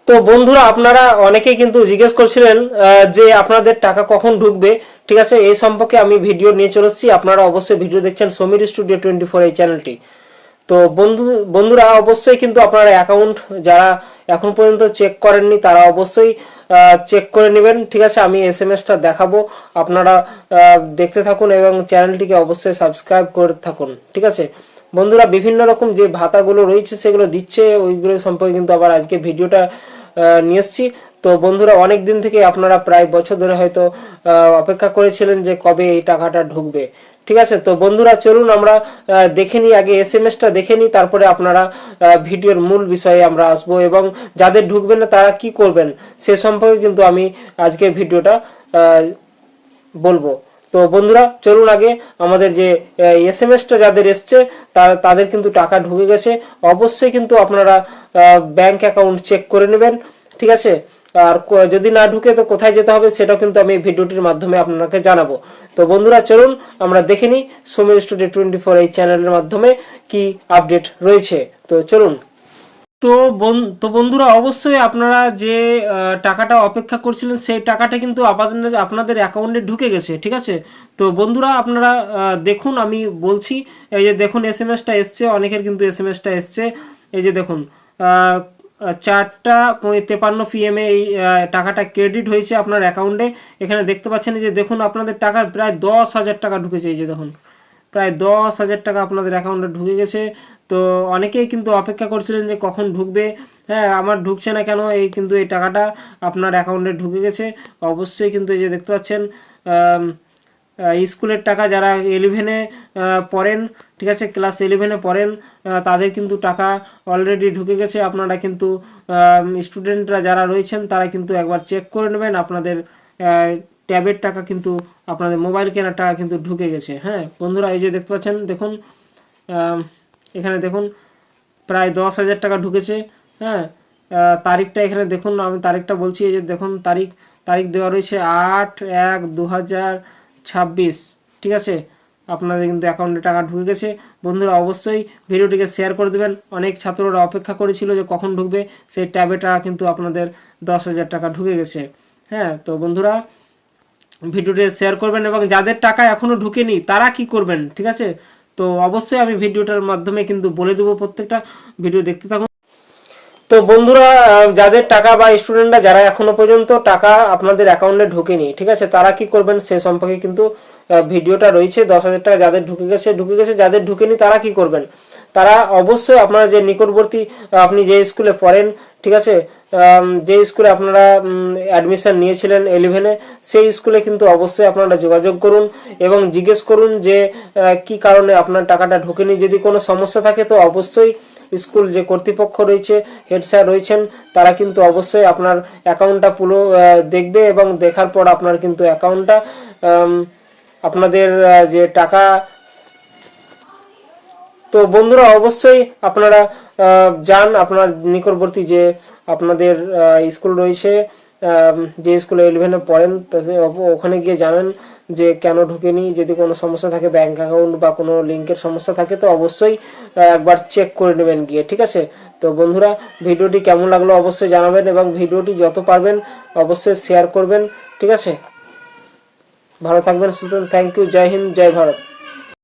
তো বন্ধুরা, আপনারা অনেকেই কিন্তু জিজ্ঞেস করছিলেন যে আপনাদের টাকা কখন ঢুকবে। ঠিক আছে, এই সম্পর্কে আমি ভিডিও নিয়ে চলে এসেছি। আপনারা অবশ্যই ভিডিও দেখছেন সমীর স্টুডিও 24 এই চ্যানেলটি। তো বন্ধুরা, অবশ্যই কিন্তু আপনারা অ্যাকাউন্ট যারা এখন পর্যন্ত চেক করেননি তারা অবশ্যই চেক করে নেবেন। ঠিক আছে, আমি এসএমএসটা দেখাবো, আপনারা দেখতে থাকুন এবং চ্যানেলটিকে অবশ্যই সাবস্ক্রাইব করে থাকুন। ঠিক আছে বন্ধুরা, বিভিন্ন রকম যে ভাতাগুলো রয়েছে সেগুলো দিচ্ছে, ওইগুলো সম্পর্কে কিন্তু আবার আজকে ভিডিওটা নিয়ে এসেছি। তো বন্ধুরা, অনেক দিন থেকে আপনারা প্রায় বছর ধরে হয়তো অপেক্ষা করেছিলেন যে কবে এই টাকাটা ঢুকবে। ঠিক আছে, তো বন্ধুরা চলুন আমরা দেখে নিই, আগে এসএমএসটা দেখে নিই, তারপরে আপনারা ভিডিওর মূল বিষয়ে আমরা আসবো এবং যাদের ঢুকবে না তারা কি করবেন সে সম্পর্কে কিন্তু আমি আজকে ভিডিওটা বলবো। তো বন্ধুরা চলুন, আগে আমাদের যে এসএমএসটা যাদের এসছে তাদের কিন্তু টাকা ঢুকে গেছে। অবশ্যই কিন্তু আপনারা ব্যাংক অ্যাকাউন্ট চেক করে নেবেন। ঠিক আছে, আর যদি না ঢুকে তো কোথায় যেতে হবে সেটাও কিন্তু আমি ভিডিওটির মাধ্যমে আপনাকে জানাবো। তো বন্ধুরা চলুন আমরা দেখে নিই সমীর স্টুডিও 24 এই চ্যানেলের মাধ্যমে কি আপডেট রয়েছে। তো চলুন। তো বন্ধুরা, অবশ্যই আপনারা যে টাকাটা অপেক্ষা করছিলেন সেই টাকাটা কিন্তু আপনাদের অ্যাকাউন্টে ঢুকে গেছে। ঠিক আছে, তো বন্ধুরা আপনারা দেখুন, আমি বলছি, এই যে দেখুন এসএমএসটা এসছে, অনেকের কিন্তু এসএমএসটা এসছে। এই যে দেখুন 4:53 PM এই টাকাটা ক্রেডিট হয়েছে আপনার অ্যাকাউন্টে। এখানে দেখতে পাচ্ছেন যে দেখুন আপনাদের টাকা প্রায় 10,000 টাকা ঢুকেছে। এই যে দেখুন প্রায় 10,000 টাকা আপনাদের অ্যাকাউন্টে ঢুকে গেছে। তো অনেকেই কিন্তু অপেক্ষা করছিলেন যে কখন ঢুকবে, হ্যাঁ আমার ঢুকছে না কেন, এই কিন্তু এই টাকাটা আপনার অ্যাকাউন্টে ঢুকে গেছে। অবশ্যই কিন্তু এই যে দেখতে পাচ্ছেন স্কুলের টাকা যারা 11-এ পড়েন, ঠিক আছে ক্লাস 11-এ পড়েন, তাদের কিন্তু টাকা অলরেডি ঢুকে গেছে। আপনারা কিন্তু স্টুডেন্টরা যারা রয়েছেন তারা কিন্তু একবার চেক করে নেবেন, আপনাদের ট্যাবের টাকা কিন্তু আপনাদের মোবাইল কেনার টাকা কিন্তু ঢুকে গেছে। হ্যাঁ বন্ধুরা, এই যে দেখতে পাচ্ছেন দেখুন এখানে দেখুন প্রায় 10,000 টাকা ঢুকেছে। হ্যাঁ তারিখটা এখানে দেখুন, আমি তারিখটা বলছি, এই যে দেখুন তারিখ দেওয়া রয়েছে 8/1/2026। ঠিক আছে, আপনাদের কিন্তু অ্যাকাউন্টে টাকা ঢুকে গেছে। বন্ধুরা অবশ্যই ভিডিওটিকে শেয়ার করে দেবেন, অনেক ছাত্ররা অপেক্ষা করেছিল যে কখন ঢুকবে, সেই ট্যাবে টাকা কিন্তু আপনাদের 10,000 টাকা ঢুকে গেছে। হ্যাঁ তো বন্ধুরা ভিডিওটি শেয়ার করবেন এবং যাদের টাকা এখনো ঢুকেনি তারা কি করবেন। ঠিক আছে, তো অবশ্যই আমি ভিডিওটার মাধ্যমে কিন্তু বলে দেবো, প্রত্যেকটা ভিডিও দেখতে থাকুন। তো বন্ধুরা, যাদের টাকা বা স্টুডেন্টরা যারা এখনো পর্যন্ত টাকা আপনাদের অ্যাকাউন্টে ঢুকেনি, ঠিক আছে তারা কি করবেন সে সম্পর্কে কিন্তু ভিডিওটা রয়েছে। 10,000 টাকা যাদের ঢুকে গেছে, যাদের ঢুকেনি তারা কি করবেন, তারা অবশ্যই আপনারা যে নিকটবর্তী আপনি যে স্কুলে পড়েন, ঠিক আছে যে স্কুলে আপনারা অ্যাডমিশন নিয়েছিলেন 11-এ, সেই স্কুলে কিন্তু অবশ্যই আপনারা যোগাযোগ করুন এবং জিজ্ঞেস করুন যে কি কারণে আপনার টাকাটা ঢোকেনি। যদি কোনো সমস্যা থাকে তো অবশ্যই স্কুল যে কর্তৃপক্ষ রয়েছে, হেড স্যার রয়েছেন, তারা কিন্তু অবশ্যই আপনার অ্যাকাউন্টটা পুরো দেখবে এবং দেখার পর আপনার কিন্তু অ্যাকাউন্টটা আপনাদের যে টাকা। তো বন্ধুরা অবশ্যই আপনারা যান আপনার নিকটবর্তী যে আপনাদের স্কুল রয়েছে, যে স্কুলে 11-এ পড়েন ওখানে গিয়ে জানেন যে কেন ঢুকেনি। যদি কোনো সমস্যা থাকে, ব্যাংক অ্যাকাউন্ট বা কোনো লিঙ্কের সমস্যা থাকে তো অবশ্যই একবার চেক করে নেবেন গিয়ে। ঠিক আছে, তো বন্ধুরা ভিডিওটি কেমন লাগলো অবশ্যই জানাবেন এবং ভিডিওটি যত পারবেন অবশ্যই শেয়ার করবেন। ঠিক আছে, ভালো থাকবেন সুতরাং থ্যাংক ইউ, জয় হিন্দ, জয় ভারত।